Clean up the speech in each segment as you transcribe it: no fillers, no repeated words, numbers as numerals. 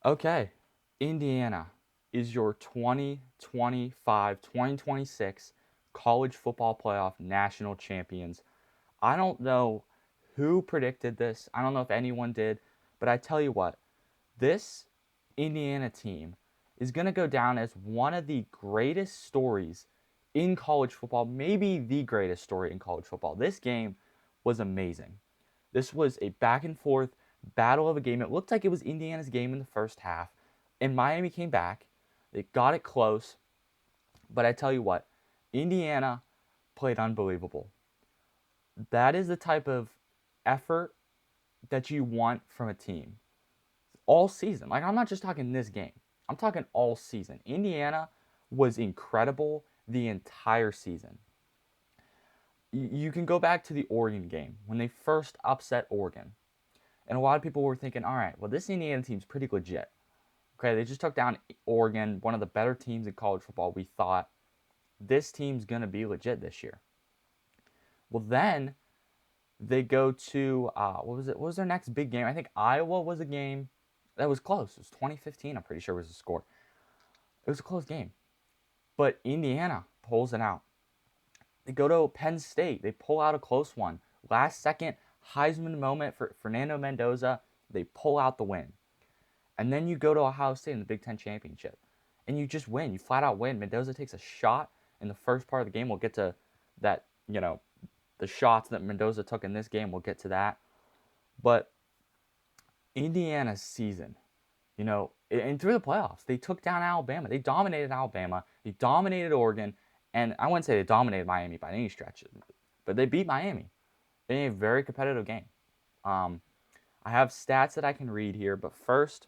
Okay, Indiana is your 2025-2026 college football playoff national champions. I don't know who predicted this. I don't know if anyone did, but I tell you what, this Indiana team is going to go down as one of the greatest stories in college football, maybe the greatest story in college football. This game was amazing. This was a back and forth battle of a game. It looked like it was Indiana's game in the first half, and Miami came back. They got it close, but I tell you what, Indiana played unbelievable. That is the type of effort that you want from a team all season. Like, I'm not just talking this game, I'm talking all season. Indiana was incredible the entire season. You can go back to the Oregon game when they first upset Oregon. And a lot of people were thinking, all right, well, this Indiana team's pretty legit. Okay, they just took down Oregon, one of the better teams in college football. We thought this team's going to be legit this year. Well, then they go to, what was it? What was their next big game? I think Iowa was a game that was close. It was 2015, I'm pretty sure was the score. It was a close game. But Indiana pulls it out. They go to Penn State. They pull out a close one. Last second Heisman moment for Fernando Mendoza. They pull out the win. And then you go to Ohio State in the Big Ten Championship. And you just win. You flat out win. Mendoza takes a shot in the first part of the game. We'll get to that, the shots that Mendoza took in this game. We'll get to that. But Indiana's season, and through the playoffs, they took down Alabama. They dominated Alabama. They dominated Oregon. And I wouldn't say they dominated Miami by any stretch, but they beat Miami in a very competitive game. Um, I have stats that I can read here, but first,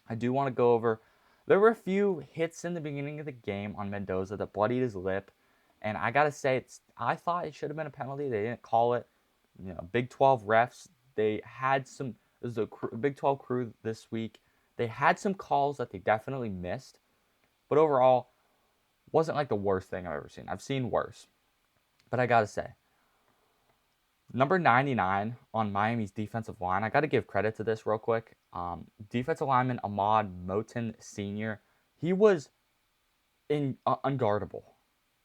I do want to go over. There were a few hits in the beginning of the game on Mendoza that bloodied his lip, and I gotta say, I thought it should have been a penalty. They didn't call it. Big 12 refs. They had some. This is a Big 12 crew this week. They had some calls that they definitely missed, but overall, wasn't like the worst thing I've ever seen. I've seen worse, but I gotta say, number 99 on Miami's defensive line. I got to give credit to this real quick. Defensive lineman Ahmad Moten Sr. He was unguardable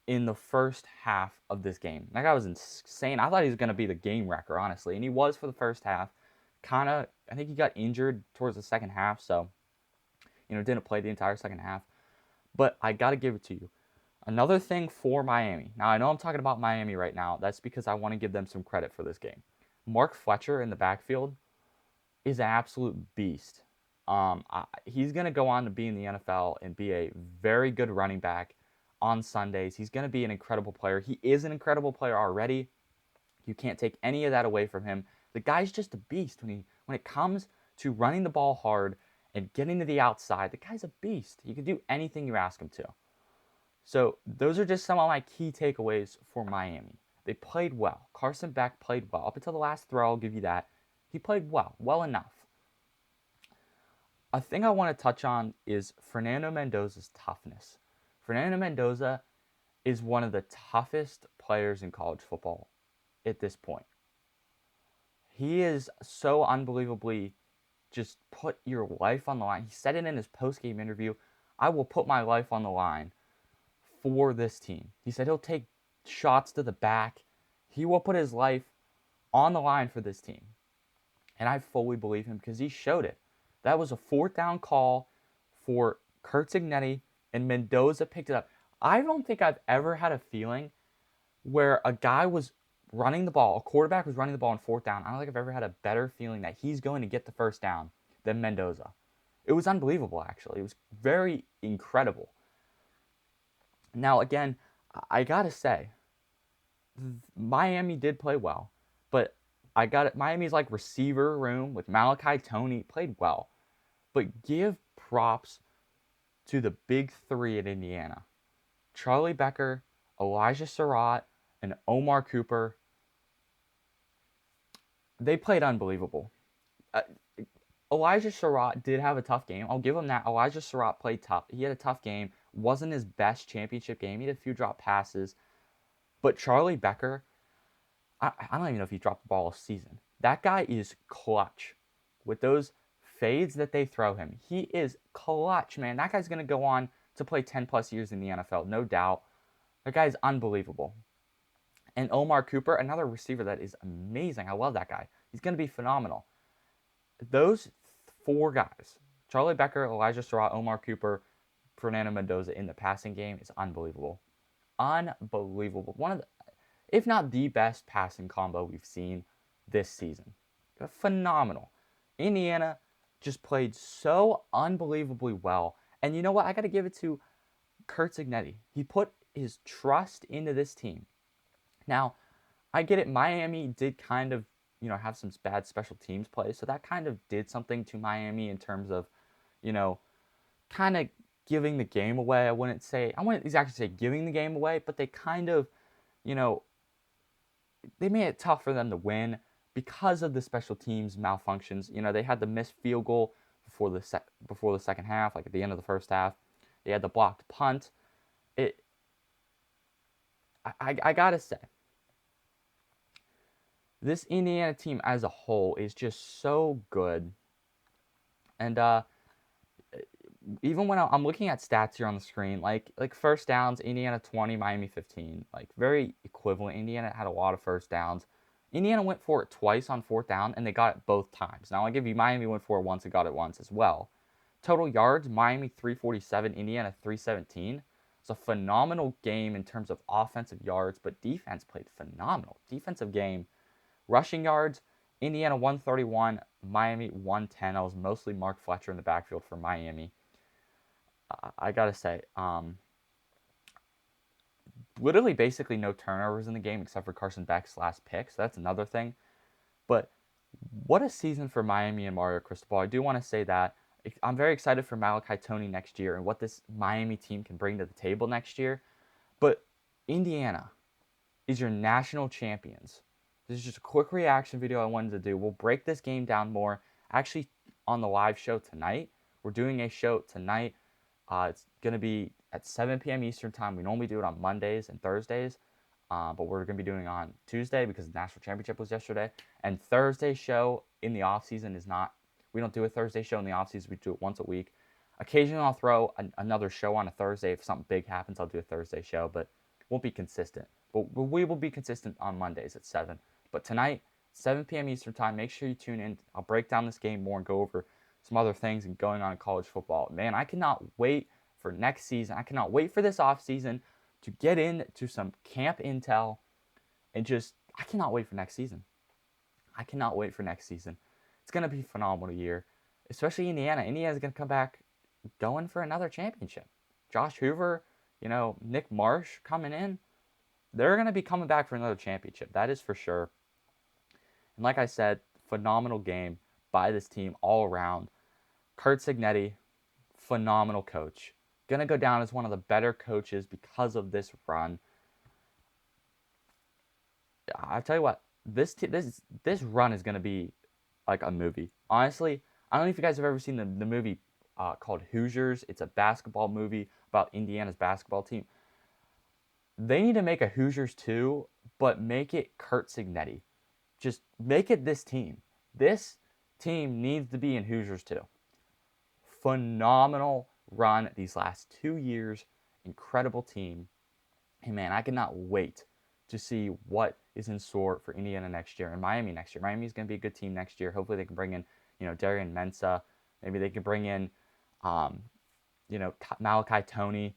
in the first half of this game. That guy was insane. I thought he was going to be the game wrecker, honestly, and he was for the first half. I think he got injured towards the second half, so didn't play the entire second half. But I got to give it to you. Another thing for Miami. Now, I know I'm talking about Miami right now. That's because I want to give them some credit for this game. Mark Fletcher in the backfield is an absolute beast. He's going to go on to be in the NFL and be a very good running back on Sundays. He's going to be an incredible player. He is an incredible player already. You can't take any of that away from him. The guy's just a beast when it comes to running the ball hard and getting to the outside. The guy's a beast. He can do anything you ask him to. So those are just some of my key takeaways for Miami. They played well. Carson Beck played well. Up until the last throw, I'll give you that. He played well enough. A thing I want to touch on is Fernando Mendoza's toughness. Fernando Mendoza is one of the toughest players in college football at this point. He is so unbelievably just put your life on the line. He said it in his post-game interview. I will put my life on the line for this team. He said he'll take shots to the back. He will put his life on the line for this team. And I fully believe him because he showed it. That was a fourth down call for Kurt Signetti, and Mendoza picked it up. I don't think I've ever had a feeling where a guy was running the ball, a quarterback was running the ball on fourth down. I don't think I've ever had a better feeling that he's going to get the first down than Mendoza. It was unbelievable, actually. It was very incredible. Now, again, I gotta say, Miami did play well, but Miami's like receiver room with Malachi Tony played well, but give props to the big three at Indiana: Charlie Becker, Elijah Surratt, and Omar Cooper. They played unbelievable. Uh, Elijah Surratt did have a tough game. I'll give him that. Elijah Surratt played tough. He had a tough game. Wasn't his best championship game. He had a few drop passes. But Charlie Becker, I don't even know if he dropped the ball a season. That guy is clutch. With those fades that they throw him, he is clutch, man. That guy's going to go on to play 10 plus years in the NFL, no doubt. That guy is unbelievable. And Omar Cooper, another receiver that is amazing. I love that guy. He's going to be phenomenal. Those four guys, Charlie Becker, Elijah Surratt, Omar Cooper, Fernando Mendoza in the passing game is unbelievable. Unbelievable. One of the, if not the best passing combo we've seen this season. Phenomenal. Indiana just played so unbelievably well. And you know what? I got to give it to Kurt Signetti. He put his trust into this team. Now, I get it. Miami did kind of, have some bad special teams play. So that kind of did something to Miami in terms of, kind of giving the game away. I wouldn't exactly say giving the game away, but they kind of, they made it tough for them to win because of the special teams malfunctions. They had the missed field goal before the second half, like at the end of the first half. They had the blocked punt. I gotta say, this Indiana team as a whole is just so good. And even when I'm looking at stats here on the screen, like first downs, Indiana 20, Miami 15, like very equivalent. Indiana had a lot of first downs. Indiana went for it twice on fourth down, and they got it both times. Now, I'll give you Miami went for it once and got it once as well. Total yards, Miami 347, Indiana 317. It's a phenomenal game in terms of offensive yards, but defense played phenomenal. Defensive game. Rushing yards, Indiana 131, Miami 110. That was mostly Mark Fletcher in the backfield for Miami. I gotta say, literally basically no turnovers in the game except for Carson Beck's last pick, so that's another thing. But what a season for Miami and Mario Cristobal. I do want to say that I'm very excited for Malachi Toney next year and what this Miami team can bring to the table next year. But Indiana is your national champions. This is just a quick reaction video I wanted to do. We'll break this game down more. Actually, on the live show tonight, we're doing a show tonight. It's going to be at 7 p.m. Eastern time. We normally do it on Mondays and Thursdays, but we're going to be doing it on Tuesday because the national championship was yesterday. And Thursday show in the offseason is not, we don't do a Thursday show in the offseason. We do it once a week. Occasionally, I'll throw another show on a Thursday. If something big happens, I'll do a Thursday show, but won't be consistent. But we will be consistent on Mondays at 7. But tonight, 7 p.m. Eastern time, make sure you tune in. I'll break down this game more and go over some other things and going on in college football. Man, I cannot wait for next season. I cannot wait for this offseason to get into some camp intel and I cannot wait for next season. I cannot wait for next season. It's going to be a phenomenal year, especially Indiana. Indiana's going to come back going for another championship. Josh Hoover, Nick Marsh coming in. They're going to be coming back for another championship. That is for sure. And like I said, phenomenal game by this team all around. Kurt Signetti, phenomenal coach. Going to go down as one of the better coaches because of this run. I tell you what, this run is going to be like a movie. Honestly, I don't know if you guys have ever seen the movie called Hoosiers. It's a basketball movie about Indiana's basketball team. They need to make a Hoosiers 2, but make it Kurt Signetti. Just make it this team. This team needs to be in Hoosiers 2. Phenomenal run these last 2 years. Incredible team. And man, I cannot wait to see what is in store for Indiana next year and Miami next year. Miami's going to be a good team next year. Hopefully they can bring in, Darian Mensah. Maybe they can bring in, Malachi Toney.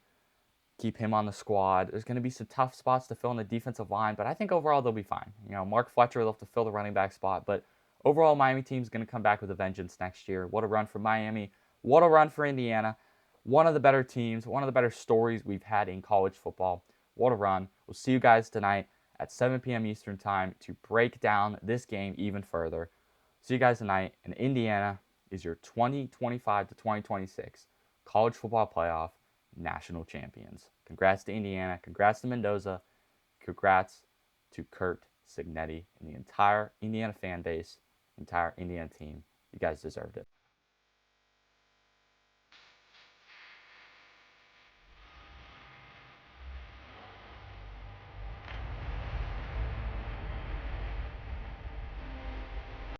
Keep him on the squad. There's going to be some tough spots to fill in the defensive line, but I think overall they'll be fine. Mark Fletcher will have to fill the running back spot, but overall Miami team's going to come back with a vengeance next year. What a run for Miami. What a run for Indiana. One of the better teams, one of the better stories we've had in college football. What a run. We'll see you guys tonight at 7 p.m. Eastern time to break down this game even further. See you guys tonight, and Indiana is your 2025 to 2026 college football playoff national champions. Congrats to Indiana. Congrats to Mendoza. Congrats to Kurt Signetti and the entire Indiana fan base, entire Indiana team. You guys deserved it.